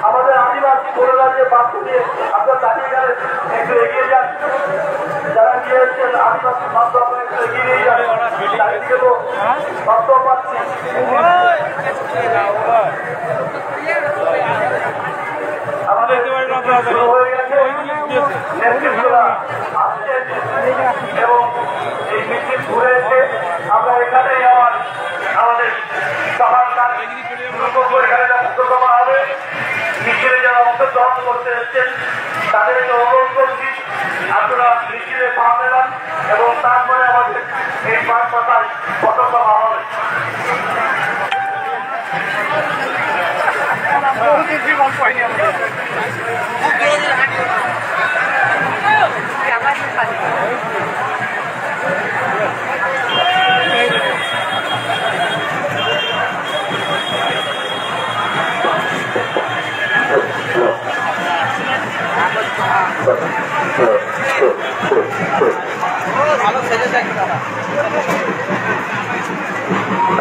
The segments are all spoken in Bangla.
আমাদের আদিবাসী বোনেরা যে বাধ্য দিয়ে আপনার দাঁড়িয়ে গেলেন একটু এগিয়ে যান, যারা গিয়ে এসছেন আদিবাসী বাধ্য আপনার একটু এগিয়ে নিয়ে যান, চারিদিকে তো বাধ্য পাচ্ছি। আমাদের শুরু হয়ে গেছে, নেতৃত্বরা আসছেন এবং এই মিছিল ঘুরে এসে আমরা এখানেই আমাদের সবার কাজ এখানে মুক্ত করা হবে। মিছিলে যারা অংশগ্রহণ করতে এসছেন তাদেরকে অনুরোধ করছি আপনারা মিছিলে পা মেলান এবং তারপরে আমাদের এই পাঁচ পাতায় পতাকা হবে।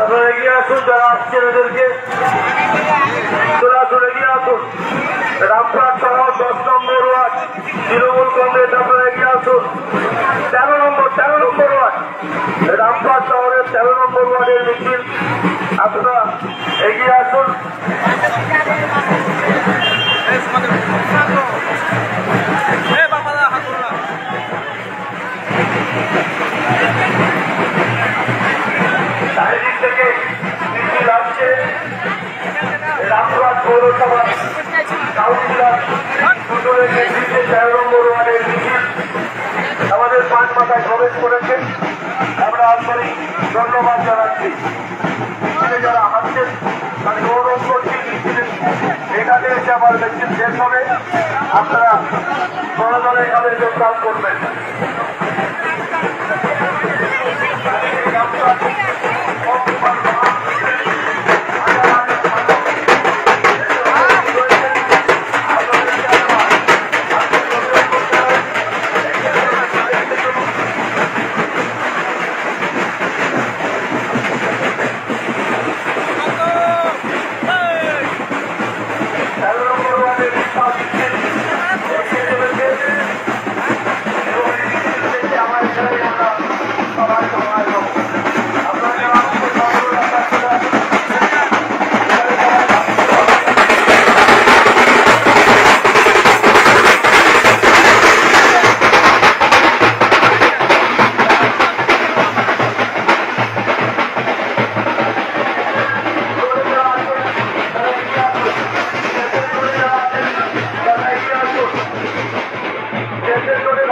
আপনারা এগিয়ে আসুন, যারা আসছেন ওদেরকে চলে আসুন, এগিয়ে আসুন। রামপুরহাট শহর 10 নম্বর ওয়ার্ড তৃণমূল কংগ্রেস, আপনারা এগিয়ে আসুন। 13 নম্বর ওয়ার্ড রামপুরহাট শহরের 13 নম্বর ওয়ার্ডের মিছিল, আপনারা এগিয়ে আসুন। চারিদিক থেকে মিছিল আসছে। রামপুরহাট পৌরসভার কাউন্সিলর 13 নম্বর ওয়ার্ডের মিছিল আমাদের পাঁচ মাথায় প্রবেশ করেছেন। আমরা আন্তরিক ধন্যবাদ জানাচ্ছি। মিছিলে যারা আসছেন তাদের অনুরোধ করছি মিছিলে এখানে এসে আমার মিছিল শেষ হবে, আপনারা দলে এখানে যোগদান করবেন।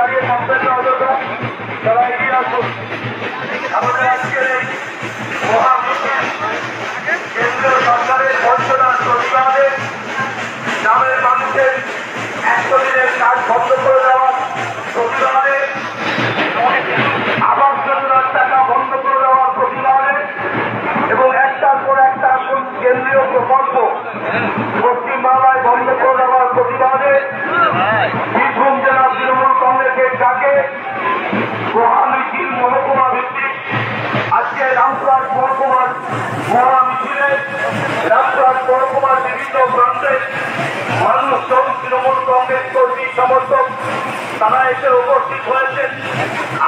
দাঁড়িয়ে থাকবেন না অযথা, তারা এগিয়ে আসুন। আমাদের আজকের এই মহামিছিল কেন্দ্রীয় সরকারের ঘোষণার প্রতিবাদে গ্রামের মানুষের 100 দিনের কাজ বন্ধ করে দেওয়ার প্রতিবাদে, আবাস যোজনার টাকা বন্ধ করে দেওয়ার প্রতিবাদে এবং একটার পর একটা কেন্দ্রীয় প্রকল্প পশ্চিমবাংলায় বন্ধ করে দেওয়ার প্রতিবাদে বীরভূম জেলা তৃণমূল কংগ্রেসের ডাকে মহামিছিল মহকুমা ভিত্তিক আজকে রামপুরহাট মহকুমার মহামিছিলে রামপুরহাট মহকুমার বিভিন্ন প্রান্তে মানুষজন তৃণমূল কংগ্রেস কর্মী সমর্থক তারা এসে উপস্থিত হয়েছেন।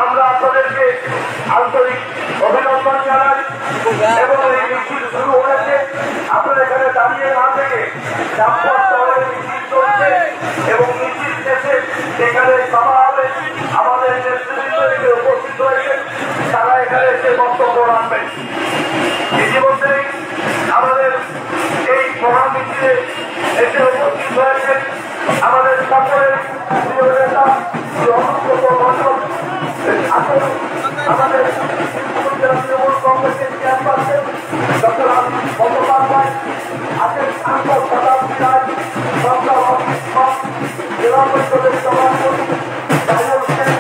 আমরা আপনাদেরকে আন্তরিক অভিনন্দন জানাই এবং এই মিছিল শুরু হয়েছে, আপনারা এখানে দাঁড়িয়ে না থেকে রামপুরহাট শহরে মিছিল চলছে এবং মিছিল শেষে সেখানে সভা হবে। আমাদের নেতৃবৃন্দ এখানে উপস্থিত হয়েছেন, তারা এখানে এসে বক্তব্য রাখবেন। ইতিমধ্যেই আমাদের এই মহামিছিলে এসে উপস্থিত হয়েছেন আমাদের সকলের প্রিয় নেতা আমাদের তৃণমূল কংগ্রেসের চেয়ারপারসন ডক্টর আশিস বন্দ্যোপাধ্যায় আছেন, সাংসদ শতাব্দী রায়, ডক্টর অমিত শাহ, জেলা পরিষদের সভাপতি রাহুল সেন,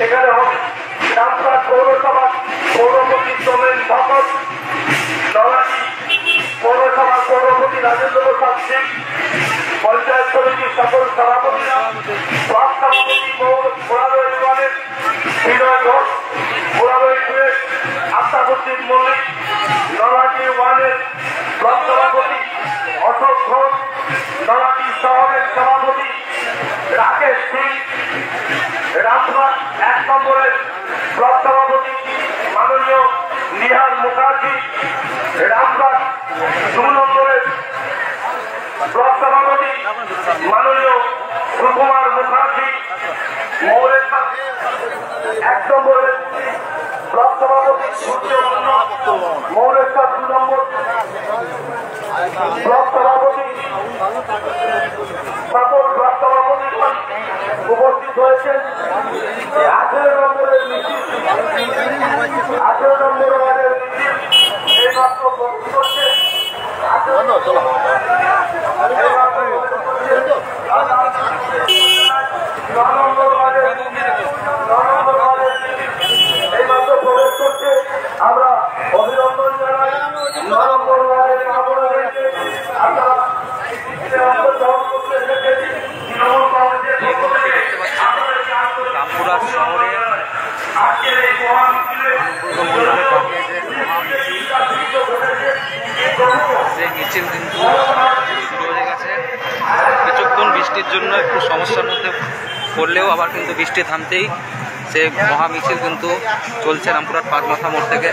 এখানে রামপুরহাট পৌরসভার পৌরপতি সোমেন ভকত, নলাটি পৌরসভার পৌরপতি রাজেন্দ্র প্রসাদ সিং, পঞ্চায়েত সমিতির সকল সভাপতিরা, ব্লক সভাপতি মোরারই ওয়ানের বিনয় ঘোষ, মোরারই টুয়ের আফতাবুদ্দিন মল্লিক, নলাটি ওয়ানের ব্লক সভাপতি অশোক ঘোষ, নলাটি শহরের সভাপতি রাকেশ সিং, রামপুরহাট 1 নম্বরের ব্লক সভাপতি মাননীয় নিহাল মুখার্জি, রামপুরহাট 2 নম্বরের ব্লক সভাপতি মাননীয় সুকুমার মুখার্জি, মৌরেশ্বর 1 নম্বরের ব্লক সভাপতি সূর্যমন্য, মৌরেশ্বর 2 নম্বর ব্লক সভাপতি সকল ব্লক সভাপতি উপস্থিত হয়েছেন। 18 নম্বরের মিছিল, 18 নম্বর ওয়ার্ডের মিছিল এইমাত্র করছে। 9 নম্বর ওয়ার্ডের এইমাত্র প্রবেশ করছে। আমরা অভিনন্দন জানাই 9 নম্বর ওয়ার্ডের আপনাদেরকে। আপনারা অংশগ্রহণ করতে এসেছেন তৃণমূল কংগ্রেসের পক্ষ থেকে আপনাদেরকে রামপুরহাট শহরে আজকের এই মহামিছিলে সেই মিছিল কিন্তু শুরু হয়ে গেছে। কিছুক্ষণ বৃষ্টির জন্য একটু সমস্যার মধ্যে পড়লেও আবার কিন্তু বৃষ্টি থামতেই সে মহামিছিল কিন্তু চলছে রামপুরহাট 5 মাথা মোড় থেকে।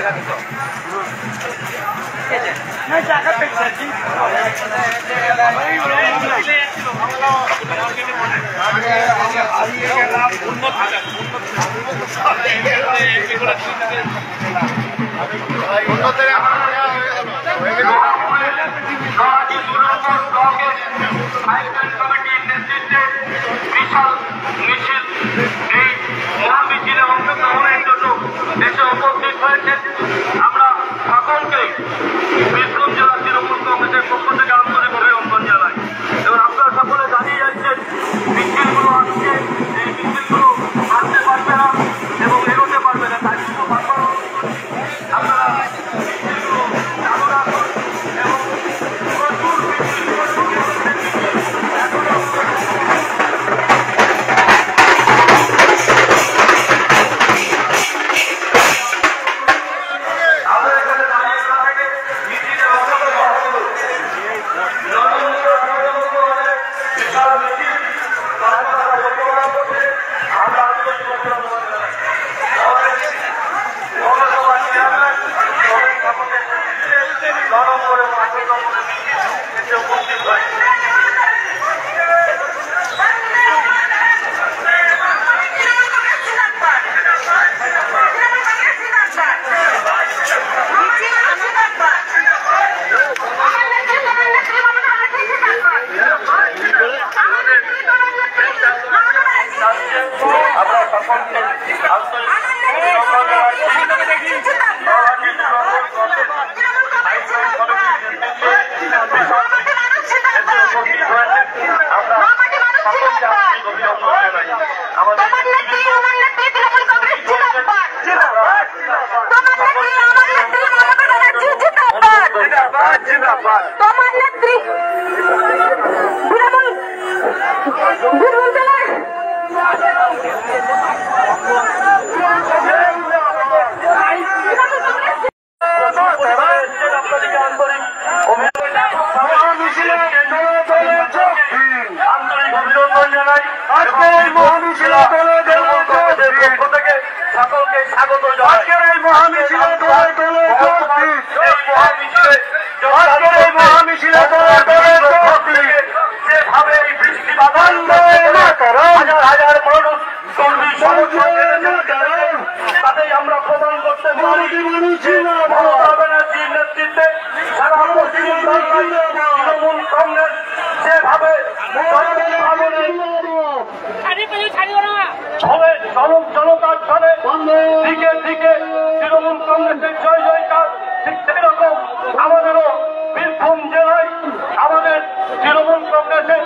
বিশাল মিছিল এই মহামিছিলে অংশগ্রহণের জন্য দেশে উপস্থিত হয়েছে। আমরা সকলকে বীরভূম জেলা তৃণমূল কংগ্রেসের পক্ষ থেকে আন্তরিক অভিনন্দন জানাই। এবং আপনারা সকলে জানিয়ে যাচ্ছেন মিছিলগুলো আজকে এই মিছিলগুলো আসতে পারবে না এবং এগোতে পারবে না, তাই আপনারা মিছিলগুলো চালু রাখুন এবং জানাই আজকের এই মহামিছিল দলে দলে কংগ্রেসের পক্ষ থেকে সকলকে স্বাগত জানাই। আজকের এই মহামিছিল দলে দলে এই মহামিছিলে আজকের এই মহামিছিলে দলে দলে যেভাবে এই বৃষ্টি বাদল হাজার হাজার মানুষ কর্মী সমর্থন তাতেই আমরা প্রমাণ করতে পারি মমতা ব্যানার্জির নেতৃত্বে সারা পশ্চিমবঙ্গের তৃণমূল কংগ্রেস যেভাবে জনতার ঝড়ে দিকে দিকে তৃণমূল কংগ্রেসের জয় জয়কার, ঠিক সেই রকম আমাদেরও বীরভূম জেলায় আমাদের তৃণমূল কংগ্রেসের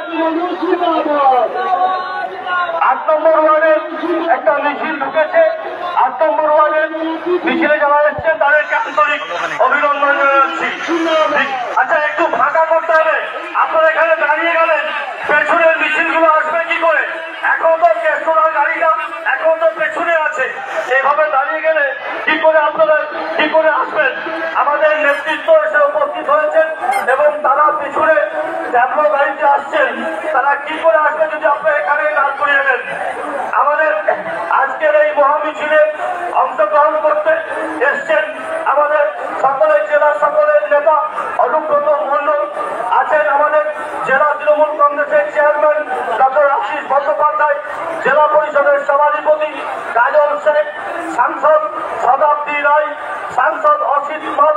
8 নম্বর ওয়ার্ডের একটা মিছিল ঢুকেছে। 8 নম্বর ওয়ার্ডের মিছিলে যারা এসছেন তাদেরকে আন্তরিক অভিনন্দন জানাচ্ছি। আচ্ছা, একটু ফাঁকা করতে হবে। আপনারা এখানে দাঁড়িয়ে গেলেন, পেছনের মিছিলগুলো আসবে কি করে? এখন তো কেষ্টরার গাড়িটা এখন তো পেছনে আছে, এইভাবে দাঁড়িয়ে গেলে কি করে আপনারা কি করে আসবেন? আমাদের নেতৃত্ব এসে উপস্থিত হয়েছেন এবং তারা পিছনে ট্যাবলো গাড়িতে আসছেন, তারা কি করে আসবে যদি আপনারা এখানে দাঁড় করিয়ে দেন? আমাদের আজকের এই মহামিছিলে অংশগ্রহণ করতে এসছেন আমাদের সকলের জেলা সকলের নেতা অনুব্রত মণ্ডল আছেন, আমাদের জেলা তৃণমূল কংগ্রেসের চেয়ারম্যান ডক্টর আশিস বন্দ্যোপাধ্যায়, জেলা পরিষদের সভাধিপতি কাজল শেখ, সাংসদ শতাব্দী রায়, সাংসদ অসিত পাল,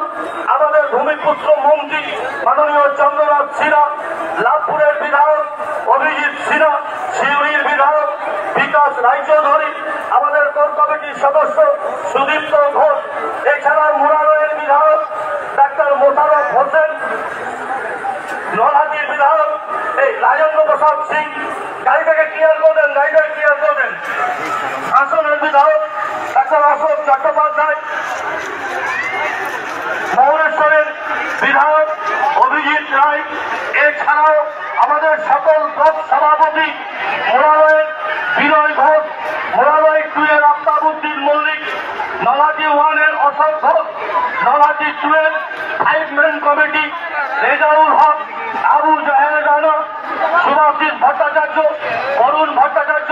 আমাদের ভূমিপুত্র মন্ত্রী মাননীয় চন্দ্রনাথ সিনহা, লাভপুরের বিধায়ক অভিজিৎ সিনহা, শিউরির বিধায়ক বিকাশ রায়চৌধুরী, আমাদের কোর কমিটির সদস্য সুদীপ্ত ঘোষ, এছাড়া মুরারয়ের বিধায়ক ডাক্তার মোশাররফ হোসেন, নলহাটির বিধায়ক এই রাজেন্দ্র প্রসাদ সিং, গাড়িটাকে ক্লিয়ার করে দেন, গাড়িটাকে ক্লিয়ার করে দেন, হাসনের বিধায়ক ডাক্তার অশোক চট্টোপাধ্যায়, মৌরেশ্বরের বিধায়ক অভিজিৎ রায়, এছাড়াও আমাদের সকল ব্লক সভাপতি মোরালয়ের বিনয় ঘোষ, মোরালয় 2 এর আফতাবুদ্দিন মল্লিক, নলহাটি 1 এর অশোক ঘোষ, নলহাটি 2 এর 5 ম্যান কমিটি রেজাউল হক, আবু জাহের রানা, সুভাষিস ভট্টাচার্য, অরুণ ভট্টাচার্য,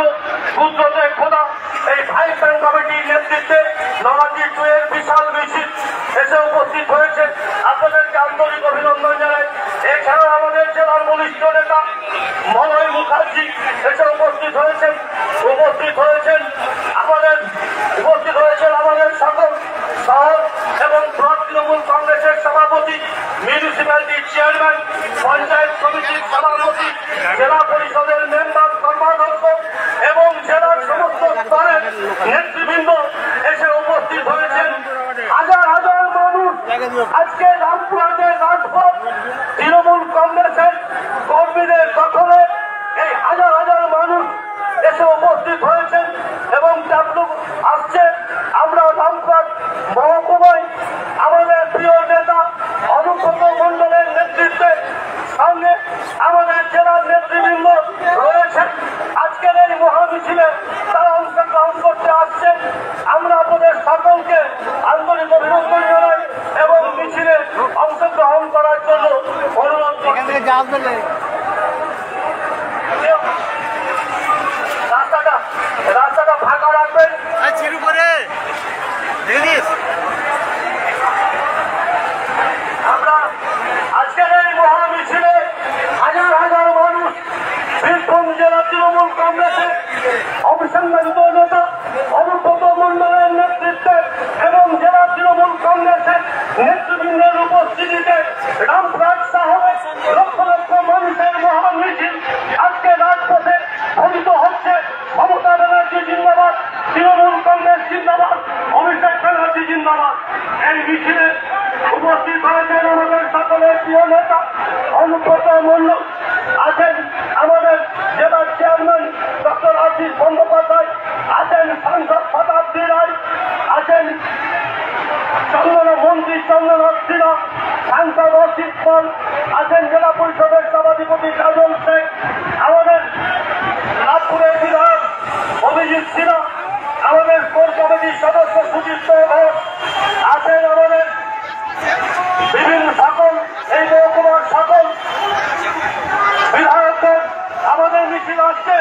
বুদ্ধদেব খোদা, এই 5 ম্যান কমিটির নেতৃত্বে নলহাটি 2 এর বিশাল মিছিল এসে উপস্থিত হয়েছে। আপনাদেরকে আন্তরিক অভিনন্দন জানাই। এছাড়াও আমাদের জেলার বলিষ্ঠ নেতা মলয় মুখার্জি এসে উপস্থিত হয়েছেন আমাদের সকল শহর এবং ব্লক তৃণমূল কংগ্রেসের সভাপতি, মিউনিসিপ্যালিটির চেয়ারম্যান, পঞ্চায়েত কমিটির সভাপতি, জেলা পরিষদের মেম্বার কর্মাধ্যক্ষ এবং জেলার সমস্ত স্তরের নেতৃবৃন্দ এসে উপস্থিত হয়েছেন। হাজার হাজার মানুষ আজকে রামপুরহাটের রাজপথ তৃণমূল কংগ্রেসের কর্মীদের দখলে এই হাজার হাজার মানুষ এসে উপস্থিত হয়েছেন এবং ট্যাবলো আসছে। আমরা রামপুরহাট মহকুমায় আমাদের প্রিয় নেতা অনুব্রত মণ্ডলের নেতৃত্বে সঙ্গে আমাদের জেলার নেতৃবৃন্দ রয়েছেন। আজকের এই মহামিছিলে তারা অংশগ্রহণ করতে আসছেন। আমরা আপনাদের সকলকে আন্তরিক অভিনন্দন জানাই এবং মিছিলে অংশগ্রহণ করার জন্য অনুরোধ করছি। রাস্তাটা ফাঁকা রাখবেন। আমরা আজকের এই মহামিছিলে হাজার হাজার মানুষ বীরভূম জেলা তৃণমূল কংগ্রেসের অভিসংবাদিত নেতা অনুব্রত মণ্ডলের নেতৃত্বে এবং জেলা তৃণমূল কংগ্রেসের নেতৃবৃন্দের উপস্থিতিতে রামপুরহাট শহরে লক্ষ লক্ষ মানুষের মহামিছিল আজকে রাজপথে ধ্বনিত হচ্ছে। মমতা ব্যানার্জি জিন্দাবাদ, তৃণমূল কংগ্রেস জিন্দাবাদ, অভিষেক ব্যানার্জি জিন্দাবাদ। এই মিছিলে উপস্থিত হয়েছেন আমাদের সকলের প্রিয় নেতা অনুব্রত মণ্ডল, আছেন আমাদের জেলার চেয়ারম্যান ডক্টর আশিস বন্দ্যোপাধ্যায়, আছেন সাংসদ শতাব্দী রায়, আছেন মন্ত্রী চন্দ্রনাথ সিনহা, সাংসদ অসিত পাল, আছেন জেলা পরিষদের সভাধিপতি কাজল শেখ, আমাদের লাভপুরের বিধায়ক অভিজিৎ সিনহা, আমাদের কোর কমিটির সদস্য সুদীপ্ত ঘোষ, আছেন আমাদের বিভিন্ন সকল এই মহকুমার সকল বিধায়কদের। আমাদের মিছিল আসছে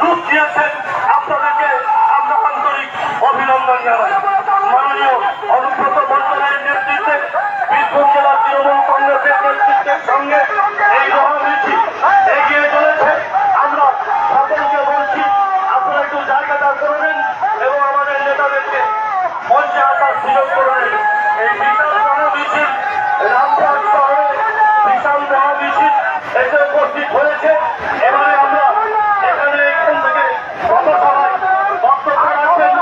রূপ দিয়েছেন, আপনাদেরকে আমরা আন্তরিক অভিনন্দন জানাই। মাননীয় অনুব্রত মণ্ডলের নেতৃত্বে বীরভূম জেলা তৃণমূল কংগ্রেসের নেতৃত্বের সঙ্গে এই মহামিছিল এগিয়ে চলেছে। আমরা সকলকে বলছি, আপনারা একটু জায়গাটা করবেন এবং আমাদের নেতাদেরকে মঞ্চে আসার সুযোগ করবেন। এই বিশাল মহামিছিল রামপুরহাট শহরে বিশাল মহামিছিল এসে উপস্থিত হয়েছে। এবারে আমরা এখানে এখান থেকে গতসভায় বক্তব্য রাখবেন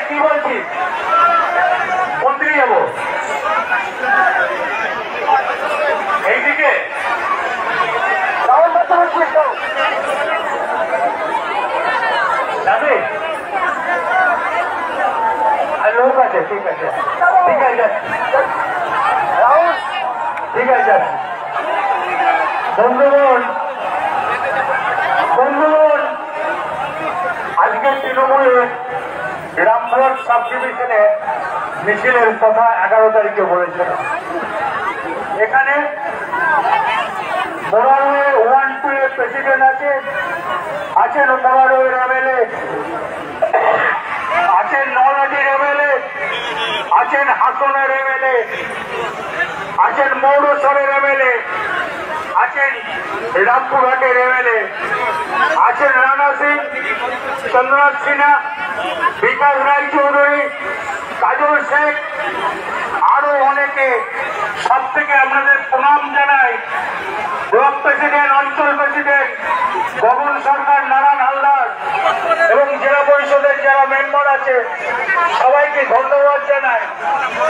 কি বলছিস? মন্ত্রী যাবো এইদিকে যাবে? লোক আছে, ঠিক আছে, ঠিক আছে, ঠিক আছে। বন্ধুগণ, আজকে তৃণমূলের রামপুরহাট সাব ডিভিশনে মিছিলের কথা 11 তারিখে বলেছিল। এখানে মোরারওয়ে 1-2 এর প্রেসিডেন্ট আছেন মোরারওয়ের এমএলএ, আছেন নলহাটির এমএলএ, আছেন হাসনের এমএলএ, আছেন মৌরসরের এমএলএ, আছেন রামপুরহাটের এমএলএ, আছেন রানা সিং, চন্দ্রনাথ সিনহা, বিকাশ রায়চৌধুরী, কাজল শেখ, আরো অনেকে। সব থেকে আপনাদের প্রণাম জানাই ব্লক প্রেসিডেন্ট, অঞ্চল প্রেসিডেন্ট গগন সরকার, নারায়ণ হালদার এবং জেলা পরিষদের যারা মেম্বার আছে সবাইকে ধন্যবাদ জানাই।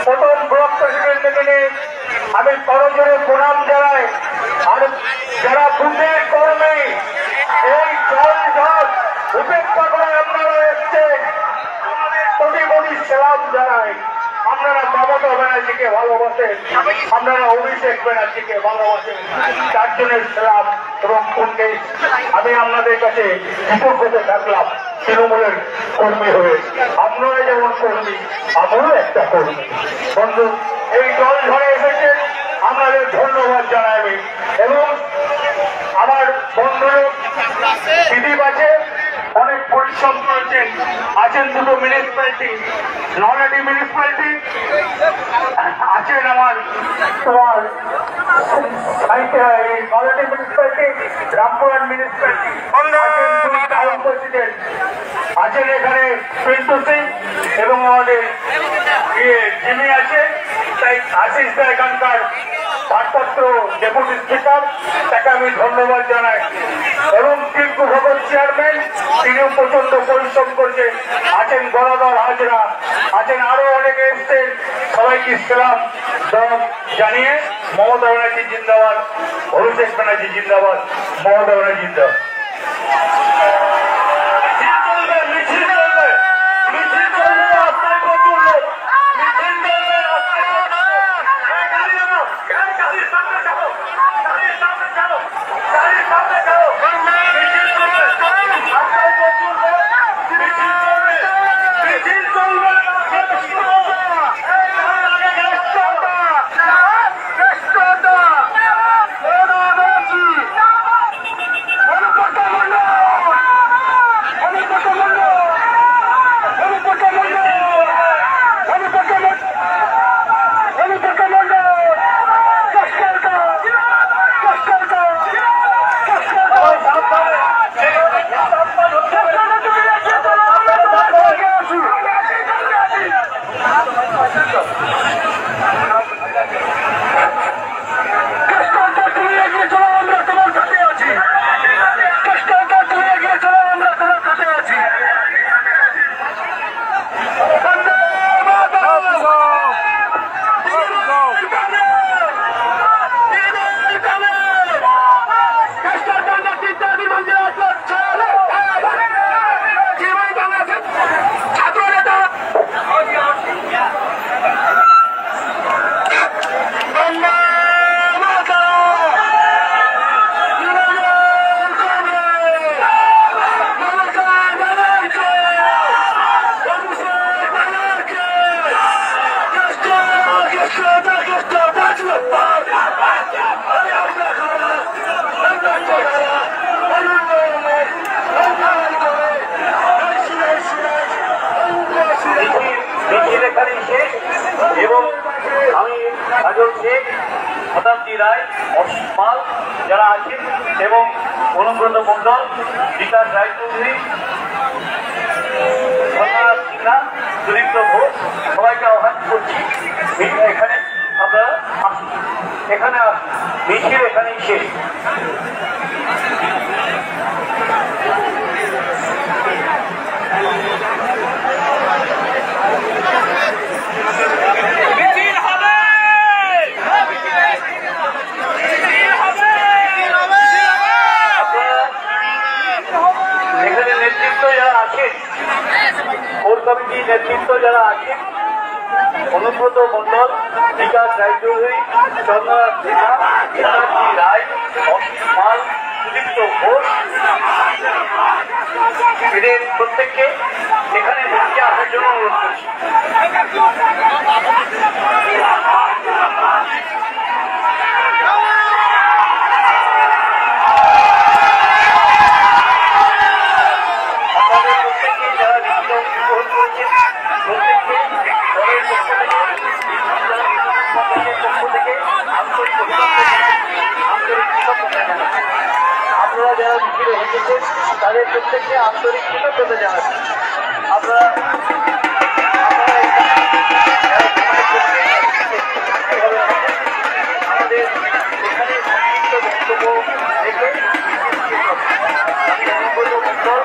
প্রথম ব্লক প্রেসিডেন্ট থেকে নিয়ে আমি করজোরে প্রণাম জানাই। আর যারা বুথের কর্মী এই জল উপেক্ষা করে আপনারা এসছেন, আমাদের কোটি কোটি সালাম জানাই। আপনারা মমতা ব্যানার্জিকে ভালোবাসেন, আপনারা অভিষেক ব্যানার্জিকে ভালোবাসেন, চারজনের সালাম এবং কোনকে আমি আপনাদের কাছে কৃতজ্ঞতা থাকলাম তৃণমূলের কর্মী হয়ে। আপনারা যেমন কর্মী, আমরাও একটা কর্মী। বন্ধু, এই জল ঝড়ে এসেছেন, আপনাদের ধন্যবাদ জানাই। এবং আমার বন্ধুরা দিদি আছে, অনেক পরিশ্রম করেছেন, আছেন দুটো মিউনিসিপ্যালিটি, নলহাটি মিউনিসিপ্যালিটি আছেন, আমার তোমার নলহাটি মিউনিসিপ্যালিটি, রামপুরহাট মিউনিসিপ্যালিটি আছেন প্রেসিডেন্ট, আছেন এখানে পিন্টু সিং এবং আমাদের জিমি আছে, তাই আশিস দা এখানকার ভারপ্রাপ্ত ডেপুটি স্পিকার, তাকে আমি ধন্যবাদ জানাই। এবং টিঙ্কু ভগত চেয়ারম্যান, তিনিও প্রচন্ড পরিশ্রম করছেন, আছেন গলাধর হাজরা, আছেন আরো অনেকে এসছেন। সবাইকে সালাম জানিয়ে মমতা ব্যানার্জি জিন্দাবাদ, অভিষেক ব্যানার্জি জিন্দাবাদ, মমতা ব্যানার্জি জিন্দাবাদ। যারা আছেন এবং অনুব্রত মন্ডল, বিকাশ রায়চৌধুরী, সুদীপ্ত ঘোষ, সবাইকে আহ্বান করছি এখানে আপনারা আসুন, এখানে আসুন, মিছিল এখানেই শেষ। এখানে নেতৃত্ব যারা আছেন, কোর কমিটির নেতৃত্ব যারা আছেন, অনুব্রত মন্ডল, বিকাশ রায়চৌধুরী, চন্দ্রনাথ সিনহা, এনার্জি রায়, অসীম পাল, সুদীপ্ত ঘোষ, এদের প্রত্যেককে এখানে মঞ্চে আসার জন্য অনুরোধ করছি। আপনাদের প্রত্যেককে যারা নৃত্য উপভোগ করেছেন প্রত্যেককে দলের পক্ষ থেকে, পক্ষ থেকে আন্তরিক কৃতজ্ঞতা জানাচ্ছি। আপনারা যারা মিছিলে এসেছেন তাদের প্রত্যেককে আন্তরিক কৃতজ্ঞতা জানাচ্ছি। আপনারা আমাদের এখানে সংক্ষিপ্ত বক্তব্য রেখে মন্ডল,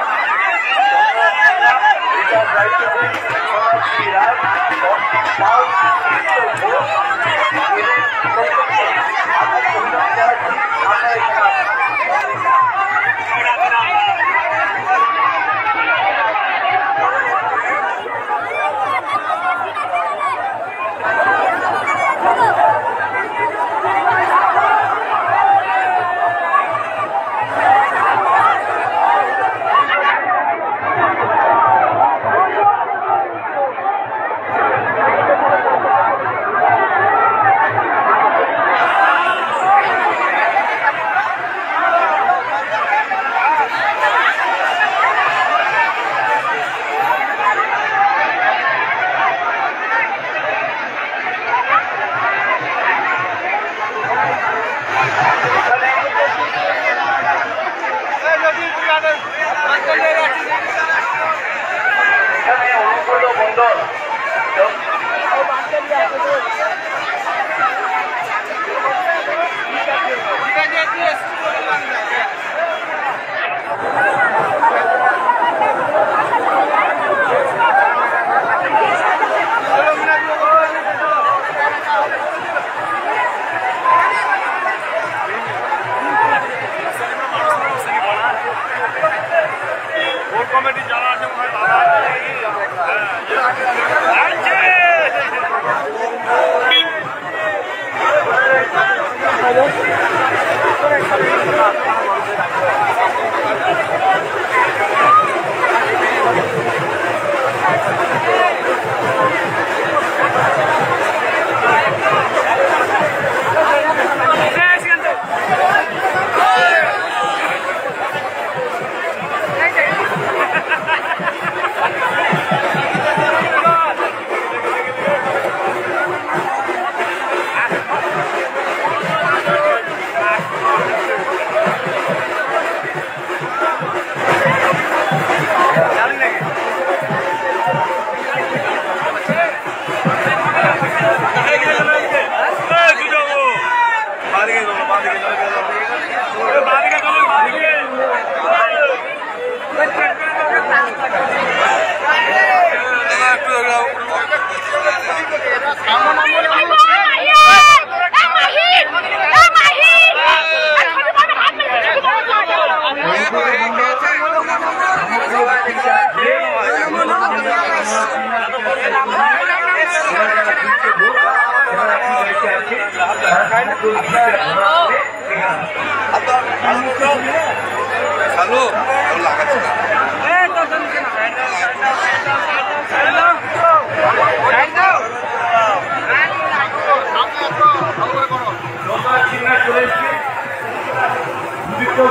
বিকাশ রায়চৌধুরী, সোনাক্ষী রায়, অসীম পাল, সুদীপ্ত ঘোষ, এদের প্রত্যেককে আন্তরিক অভিনন্দন জানাচ্ছি। আপনারা এখানে আসুন। এখানে অনুব্রত মন্ডল, কমিটি যারা আছে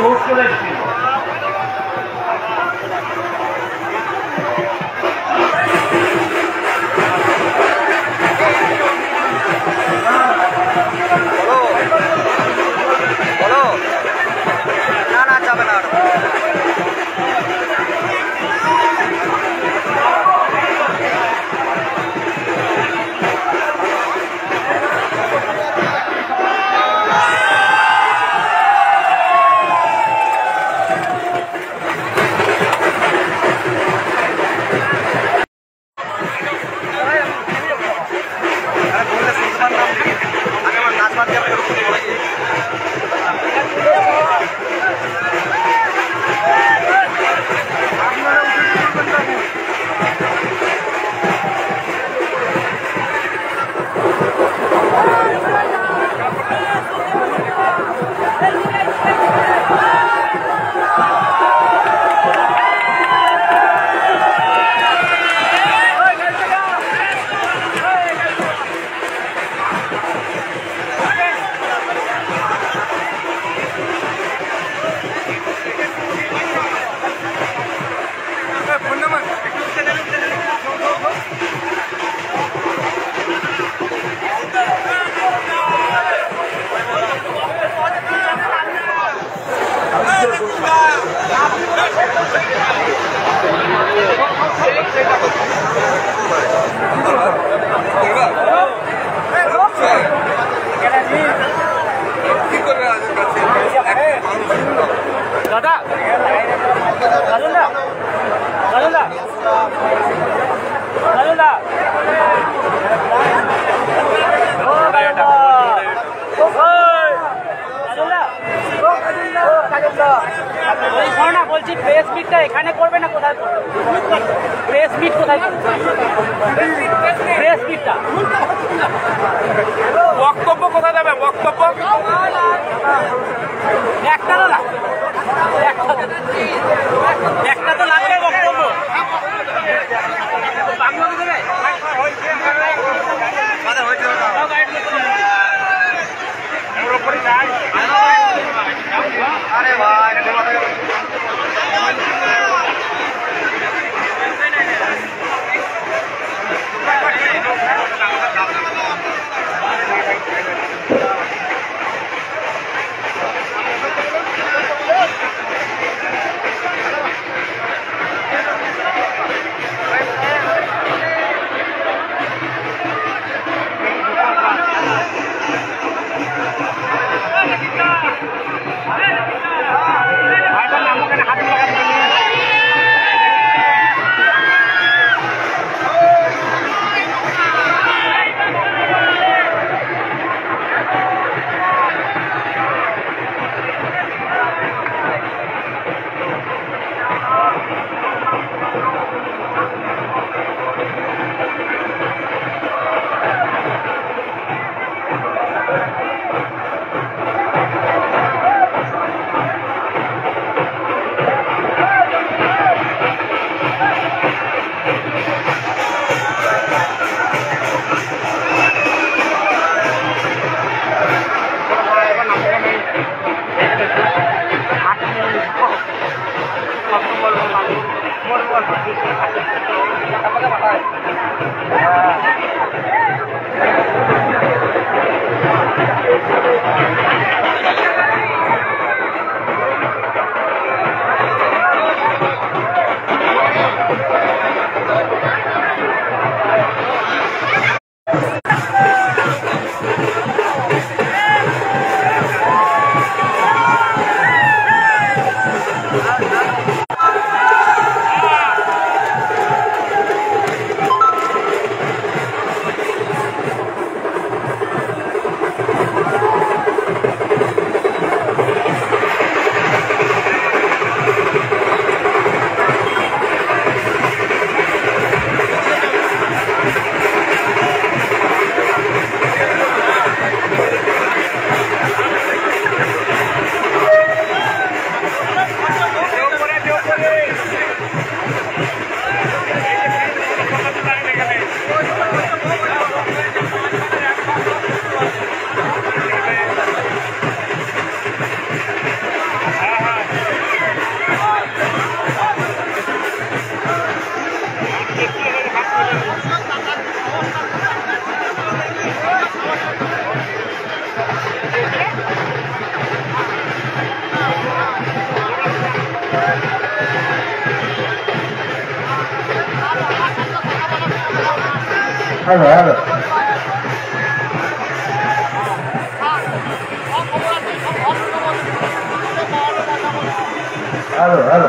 ভোট চলে এসেছি। বলো বলছি প্রেস মিটটা এখানে করবে না কোথায় করবে? প্রেস মিট কোথায় করবে? প্রেস মিটটা বক্তব্য কোথায় যাবে? বক্তব্য একটা তো লাগবে, একটা তো লাগবে বক্তব্য। বাংলাতে দেবে আরে ভাই hello hello hello hello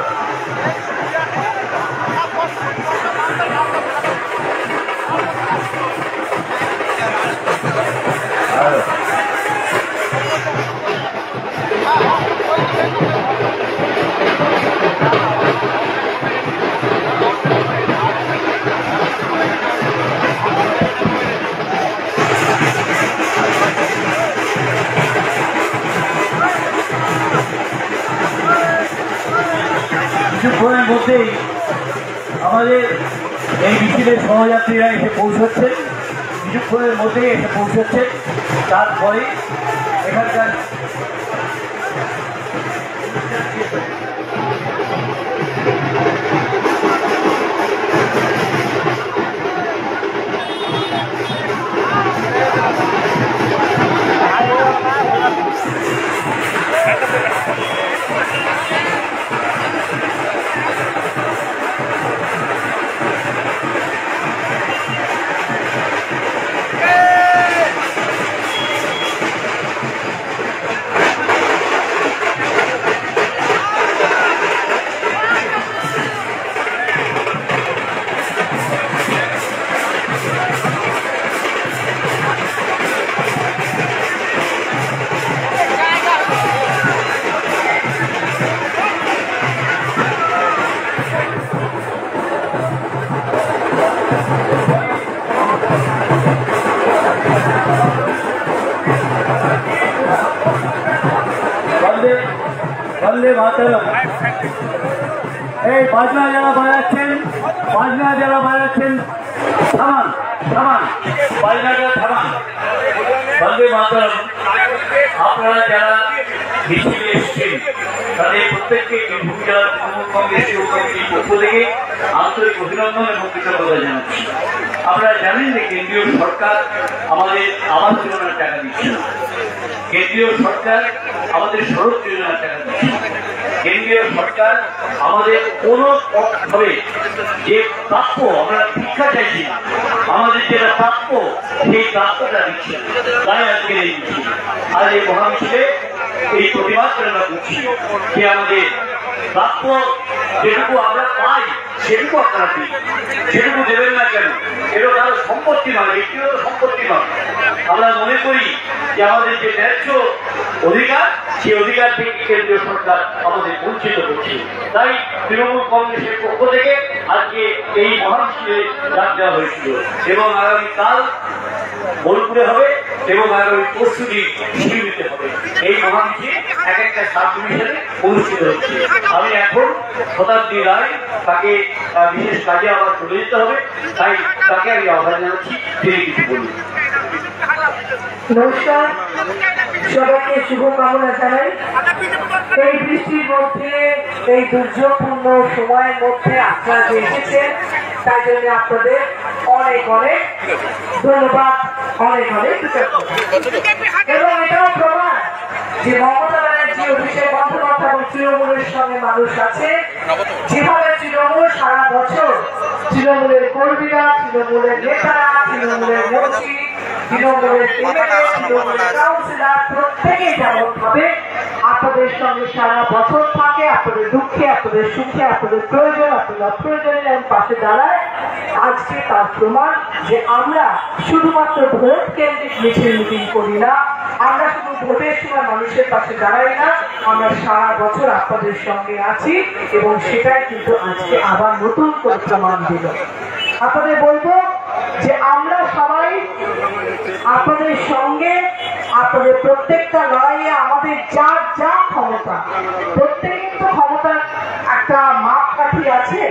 hello কিছুক্ষণের মধ্যেই আমাদের এই মিছিলের সহযাত্রীরা এসে পৌঁছচ্ছে, কিছুক্ষণের মধ্যেই এসে পৌঁছচ্ছে। তারপরে এখানকার বন্দে মাতরম। এই বাজনা যারা বাজাচ্ছেন, বাজনা যারা বাজাচ্ছেন, থামান থামান, বাজনাটা থামান। বন্দে মাতরম। আপনারা যারা মিছিলে এসেছেন তাদের প্রত্যেককে বীরভূম জেলা তৃণমূল কংগ্রেস যুব কমিটির পক্ষ থেকে আন্তরিক অভিনন্দন এবং কৃতজ্ঞতা জানাচ্ছি। আপনারা জানেন যে কেন্দ্রীয় সরকার আমাদের আবাস যোজনার টাকা দিচ্ছে না, কেন্দ্রীয় সরকার আমাদের সড়ক যোজনার টাকা দিচ্ছে না, কেন্দ্রীয় সরকার আমাদের কোনো ভাবে যে প্রাপ্য, আমরা ভিক্ষা চাইছি না, আমাদের যেটা প্রাপ্য সেই প্রাপ্যটা দিচ্ছে না। তাই আজকে এই মিছিল, আজ এই মহামিছিলে এই প্রতিবাদ আমরা করছি যে আমাদের প্রাপ্য যেটুকু আমরা পাই সেটুকু আপনারা দিন, সেটুকু দেবেন না কেন? এটা কারো সম্পত্তি নয়, ব্যক্তিগত সম্পত্তি নয়। আমরা মনে করি যে আমাদের যে ন্যায্য অধিকার, সেই অধিকার থেকে কেন্দ্রীয় সরকার আমাদের বঞ্চিত করছে। তাই তৃণমূল কংগ্রেসের পক্ষ থেকে আজকে এই মহামিছিলে ডাক দেওয়া হয়েছিল এবং আগামীকাল বোলপুরে হবে এবং আগামী পরশুদিন শিলিগুড়িতে হবে। এই মহামিছিল এক একটা সাব ডিভিশনে অনুষ্ঠিত হচ্ছে। আমি এখন শতাব্দী রায়, তাকে বিশেষ কাজে আবার চলে যেতে হবে, তাই তাকে আমি আহ্বান জানাচ্ছি তিনি কিছু বলুন। নমস্কার, সবাইকে শুভকামনা জানাই। এই বৃষ্টির মধ্যে, এই দুর্যোগপূর্ণ সময়ের মধ্যে আপনারা যে এসেছেন তাই জন্য আপনাদের অনেক অনেক ধন্যবাদ, অনেক অনেক কৃতজ্ঞতা। এবং এটাও প্রমাণ যে মমতা ব্যানার্জি, অভিষেক বন্দ্যোপাধ্যায় এবং তৃণমূলের সঙ্গে মানুষ আছে। যেভাবে তৃণমূল সারা বছর, তৃণমূলের কর্মীরা, তৃণমূলের নেতারা, তৃণমূলের মন্ত্রী, তৃণমূলের এমএলএ, তৃণমূলের কাউন্সিলর প্রত্যেকেই যেমন ভাবে আপনাদের সঙ্গে সারা বছর থাকে, আপনাদের দুঃখে, আপনাদের সুখে, আপনাদের প্রয়োজন, আপনাদের প্রয়োজনে পাশে দাঁড়ায়। আজকে তার প্রমাণ যে আমরা শুধুমাত্র ভোট কেন্দ্রিক মিছিল মিটিং করি না, আমরা শুধু ভোটের সময় মানুষের পাশে দাঁড়াই না, আমরা সারা বছর আপনাদের সঙ্গে আছি এবং সেটাই কিন্তু আজকে আবার নতুন করে প্রমাণ দিল। আপনাদের বলবো যে আমরা সবাই আপনাদের সঙ্গে, আপনাদের প্রত্যেকটা লড়াইয়ে আমাদের যার যা ক্ষমতা, প্রত্যেকের তো ক্ষমতার একটা মাপকাঠি আছে।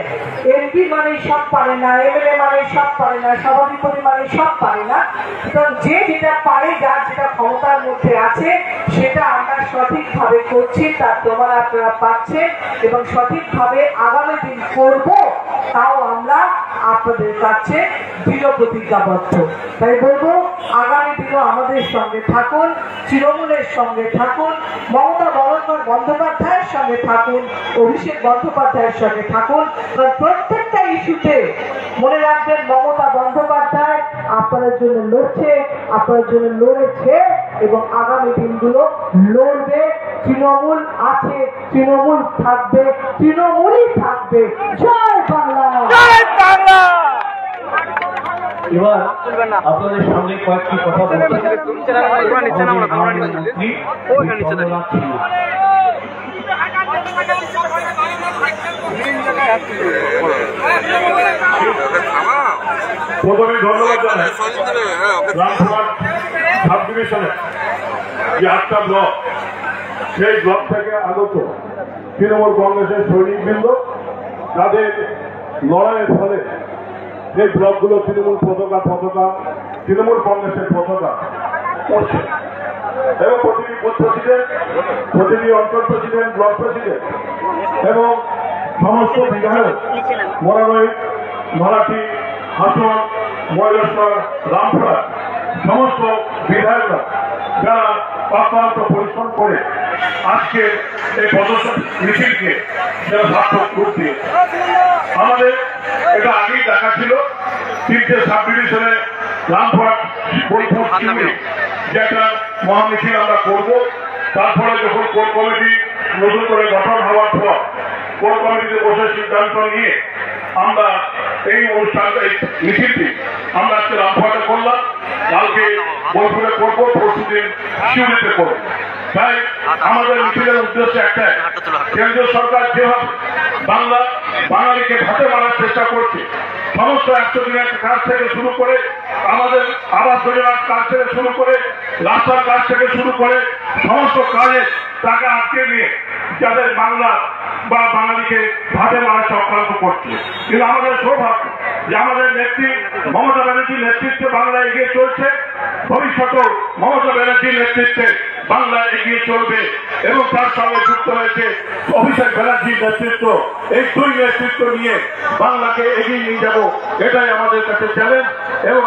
এমপি মানে সব পারে না, এমএলএ মানে সব পারে না, সভাধিপতি মানে সব পারে না। সুতরাং যে যেটা পারে, যার যেটা ক্ষমতার মধ্যে আছে সেটা আমরা সঠিকভাবে করছি, তার প্রমাণ আপনারা পাচ্ছেন এবং সঠিকভাবে আগামী দিন করব, তাও আমরা আপনাদের কাছে দৃঢ় প্রতিজ্ঞাবদ্ধ। তাই বলবো আগামী দিনও আমাদের সঙ্গে থাকুন, তৃণমূলের সঙ্গে থাকুন, মমতা বন্দ্যোপাধ্যায়ের সঙ্গে থাকুন, অভিষেক বন্দ্যোপাধ্যায়ের সঙ্গে থাকুন। প্রত্যেকটা ইস্যুতে মনে রাখবেন মমতা বন্দ্যোপাধ্যায় আপনাদের জন্য লড়ছে, আপনাদের জন্য লড়েছে এবং আগামী দিনগুলো লড়বে। তৃণমূল আছে, তৃণমূল থাকবে, তৃণমূলই থাকবে। জয় বাংলা। এবার আপনাদের সামনে কয়েকটি কথা বলতে প্রথমে ধন্যবাদ জানাই রামপুরহাট সাব ডিভিশনে যে 8টা ব্লক, সেই ব্লক থেকে আগত তৃণমূল কংগ্রেসের সৈনিকবৃন্দ, তাদের লড়াইয়ের ফলে যে ব্লকগুলো তৃণমূল পতাকা তৃণমূল কংগ্রেসের পতাকা করছে এবং প্রতিটি বুথ প্রেসিডেন্ট, প্রতিটি অঞ্চল প্রেসিডেন্ট, ব্লক প্রেসিডেন্ট এবং সমস্ত বিধায়ক, মরানই, মারাঠি, হাসন, ময়ূরেশ্বর, রামপুরহাট, সমস্ত বিধায়করা যারা অক্লান্ত পরিশ্রম করে আজকে এই পদক্ষেপ মিছিলকে যারা সার্থক করছে। আমাদের এটা আগেই দেখা ছিল 3টে সাব ডিভিশনে রামপুরহাট, বোলপুর, শিলিগুড়ি যে একটা মহামিছিল আমরা করব। তারপরে যখন কোর কমিটি নতুন করে গঠন হওয়ার পর কোর কমিটিতে বসে সিদ্ধান্ত নিয়ে আমরা এই অনুষ্ঠানটা, এই মিছিলটি আমরা আজকে রামপুরহাটে করলাম, কালকে বোলপুরে করবো, পরশুদিন শিউলিতে করবো। তাই আমাদের মিছিলের উদ্দেশ্য একটাই, কেন্দ্রীয় সরকার যেভাবে বাঙালিকে ভাতে মারার চেষ্টা করছে, সমস্ত 100 দিনের কাজ থেকে শুরু করে আমাদের আবাস যোজনার কাজ থেকে শুরু করে রাস্তার কাজ থেকে শুরু করে সমস্ত কাজে টাকা আটকে নিয়ে যাদের বাংলা বা বাঙালিকে ভাতে মারা চক্রান্ত করছে। কিন্তু আমাদের সৌভাগ্য যে আমাদের নেত্রী মমতা ব্যানার্জির নেতৃত্বে বাংলা এগিয়ে চলছে, ভবিষ্যতেও মমতা ব্যানার্জির নেতৃত্বে বাংলা এগিয়ে চলবে এবং তার সঙ্গে যুক্ত হয়েছে অভিষেক ব্যানার্জির নেতৃত্ব। এই দুই নেতৃত্ব নিয়ে বাংলাকে এগিয়ে নিয়ে যাব, এটাই আমাদের কাছে চ্যালেঞ্জ এবং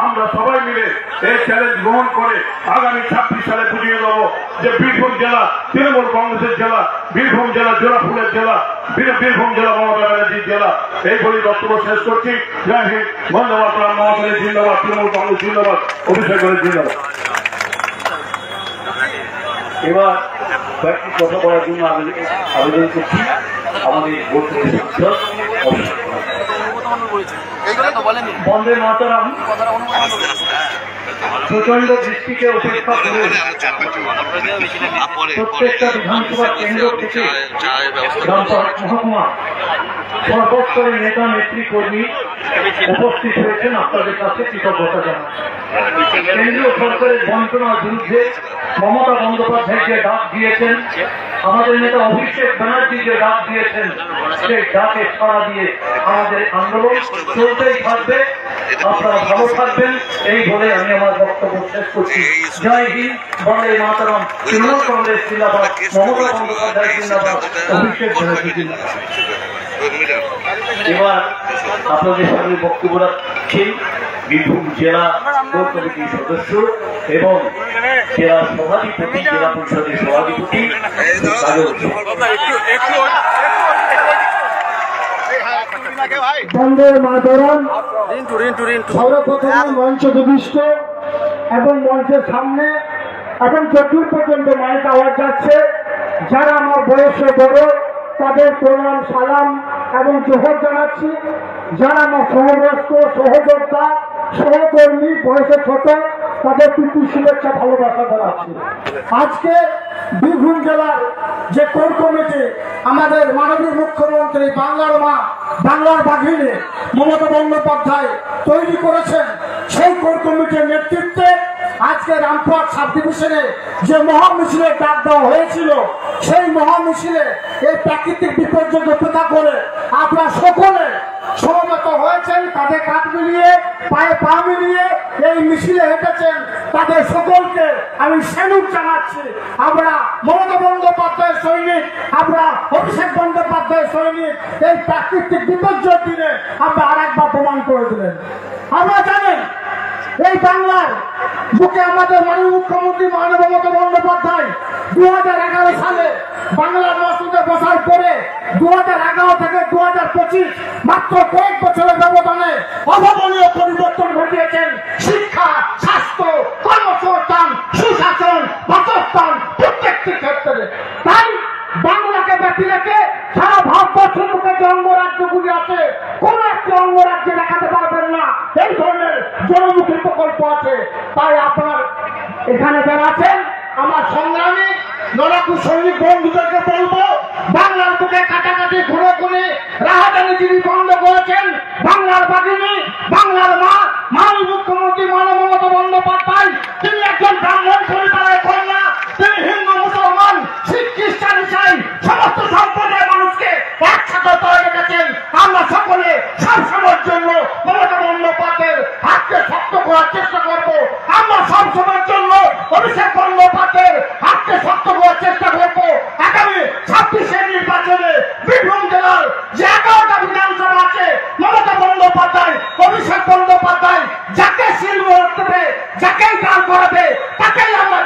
আমরা সবাই মিলে এই চ্যালেঞ্জ গ্রহণ করে আগামী 26 সালে বুঝিয়ে দেবো যে বীরভূম জেলা তৃণমূল কংগ্রেসের জেলা, বীরভূম জেলা জোড়াফুলের জেলা, বীরভূম জেলা মমতা ব্যানার্জির জেলা। এই বলি বক্তব্য শেষ করছি। জয় হিন্দ, বন্দে মাতরম, মমতা জিন্দাবাদ, তৃণমূল কংগ্রেস জিন্দাবাদ, অভিষেক ব্যানার্জি জিন্দাবাদ। এবার কয়েকটি কথা বলার জন্য আবেদন করছি আমাদের বন্দে মাতরম। প্রচন্ড বৃষ্টিকে উপেক্ষা করে প্রত্যেকটা বিধানসভা কেন্দ্র থেকে মহকুমা সর্বস্তরের নেতা নেতৃকর্মী উপস্থিত হয়েছেন। আপনাদের কাছে কৃতজ্ঞতা জানাই। কেন্দ্রীয় সরকারের বঞ্চনার বিরুদ্ধে মমতা বন্দ্যোপাধ্যায় যে ডাক দিয়েছেন, আমাদের নেতা অভিষেক ব্যানার্জি যে ডাক দিয়েছেন, সেই ডাকে সাড়া দিয়ে আমাদের আন্দোলন চলতেই থাকবে। আপনারা ভালো থাকবেন এই বলে আমি আমার বক্তব্য শেষ করছি। জয় হিন্দ, বন্দে মাতরম, তৃণমূল কংগ্রেস জিন্দাবাদ, মমতা বন্দ্যোপাধ্যায় জিন্দাবাদ, অভিষেক ব্যানার্জি জিন্দাবাদ। এবার আপনাদের সামনে বক্তব্য রাখছি বীরভূম জেলা কোর কমিটির সদস্য এবং জেলা সভাধিপতি, জেলা পরিষদের সভাধিপতি বন্দে মাতরম। সর্বপ্রথমে মঞ্চ দুবিষ্ট এবং মঞ্চের সামনে এখন চতুর পর্যন্ত মাইক আওয়াজ যাচ্ছে। যারা আমার বয়সে বড় তাদের প্রণাম, সালাম এবং জোহর জানাচ্ছি। যারা আমার সমবয়স্ক, সহযোদ্ধা, সহকর্মী, বয়সে ছোট, তাদের প্রীতি, শুভেচ্ছা, ভালোবাসা জানাচ্ছি। আজকে বীরভূম জেলার যে কোর কমিটি আমাদের মাননীয় মুখ্যমন্ত্রী, বাংলার মা, বাংলার বাঘিনী মমতা বন্দ্যোপাধ্যায় তৈরি করেছেন, সেই কোর কমিটির নেতৃত্বে আজকে রামপুরহাট সাব ডিভিশনে যে মহামিছিলের ডাক দেওয়া হয়েছিল, সেই মহামিছিলে এই প্রাকৃতিক বিপর্যয় উপেক্ষা করে আপনারা সকলে সমবেত হয়েছেন, কাঁধে কাঁধ মিলিয়ে, পায়ে পা মিলিয়ে এই মিছিলে হেঁটেছেন। তাদের সকলকে আমি স্যালুট জানাচ্ছি। আমরা মমতা বন্দ্যোপাধ্যায়ের সৈনিক, আমরা অভিষেক বন্দ্যোপাধ্যায়ের সৈনিক। এই প্রাকৃতিক বিপর্যয়ের দিনে আমরা আরেকবার প্রমাণ করে দিলেন। আমরা জানেন এই বাংলার বুকে আমাদের মাননীয় মুখ্যমন্ত্রী মমতা বন্দ্যোপাধ্যায় 2011 সালে বাংলার মসজিদে বসার পরে 2011 থেকে 2025 মাত্র কয়েক বছরের ব্যবধানে অভাবনীয় পরিবর্তন ঘটিয়েছেন। শিক্ষা, স্বাস্থ্য, কর্মসংস্থান, সুশাসন, বাসস্থান প্রত্যেকটি ক্ষেত্রে। তাই বাংলাকে ব্যক্তি রেখে সারা ভারতবর্ষের মুখে যে অঙ্গরাজ্যগুলি আছে, কোন একটি অঙ্গরাজ্যে দেখাতে পারবেন না এই ধরনের জনমুখী প্রকল্প আছে। তাই আপনার এখানে যারা আছেন আমার সংগ্রামী লড়াকু সৈনিক বন্ধুদেরকে বলবো, বাংলার বুকে কাটাকাটি ঘুরে ঘুরে রাহাজানিগিরি বন্ধ করেছেন বাংলার বাঘিনী, বাংলার মা, মাননীয় মুখ্যমন্ত্রী মমতা বন্দ্যোপাধ্যায়। তিনি একজন ব্রাহ্মণ পরিবারের কন্যা, তিনি হিন্দু, মুসলমান, শিখ, খ্রিস্টান, ইসাই সমস্ত সম্প্রদায়ের মানুষকে একসাথে তৈরি রেখেছেন। আমরা সকলে সবসময়ের জন্য মমতা বন্দ্যোপাধ্যায়ের হাতকে শক্ত করার চেষ্টা করবো। আমরা সবসময়ের জন্য অভিষেক বন্দ্যোপাধ্যায়ের হাতকে শক্ত করার চেষ্টা করবো। আগামী 26 নির্বাচনে বীরভূম জেলার যে 11টা বিধানসভা আছে, মমতা বন্দ্যোপাধ্যায়, অভিষেক বন্দ্যোপাধ্যায় যাকে শিল্প দেবে, যাকেই গান করাবে, তাকেই আমরা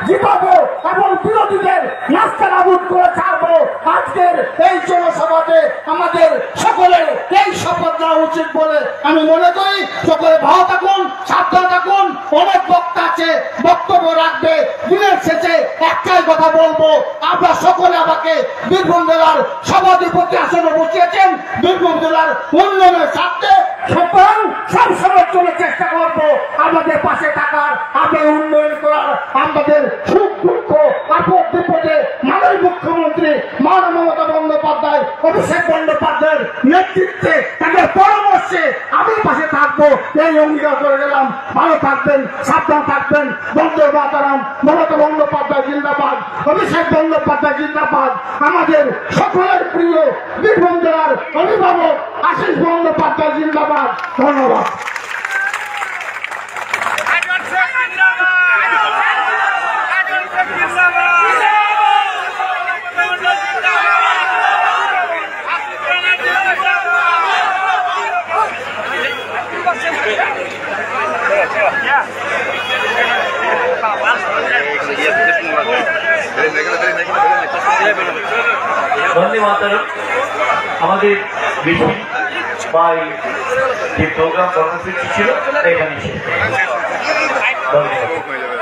জিতাবো এবং বিরোধীদের রাস্তা নাবুদ করে ছাড়বো। আজকের এই জনসভাতে আমাদের সকলের এই শপথ নেওয়া উচিত বলে আমি মনে করি। সকলে ভালো থাকুন, সাবধান থাকুন। অনেক বক্তা আছে, বক্তব্য রাখবে। দিনের শেষে একটাই কথা বলবো, আমরা সকলে আমাকে বীরভূম জেলার সভাধিপতি আসনে বসিয়েছেন। বীরভূম জেলার উন্নয়নের স্বার্থে সুতরাং সবসময় চলে চেষ্টা করবো আমাদের পাশে থাকার, আমাদের উন্নয়ন করার, আমাদের সুখ দুঃখ আপদ বিপদে মাননীয় মুখ্যমন্ত্রী মমতা বন্দ্যোপাধ্যায়, অভিষেক বন্দ্যোপাধ্যায়ের নেতৃত্বে, তাদের পরামর্শে থাকবো এই অঙ্গীকার করে গেলাম। ভালো থাকবেন, সাবধান থাকবেন। বন্দে মাতরম, মমতা বন্দ্যোপাধ্যায় জিন্দাবাদ, অভিষেক বন্দ্যোপাধ্যায় জিন্দাবাদ। আমাদের সকলের প্রিয় বীরভূম জেলার অভিভাবক আশিস বন্দ্যোপাধ্যায় জিন্দাবাদ। ধন্যবাদ। বন্দে মাতরম আমাদের বেশি বা যে প্রোগ্রাম কর্মসূচি ছিল এখানে শেষ। ধন্যবাদ।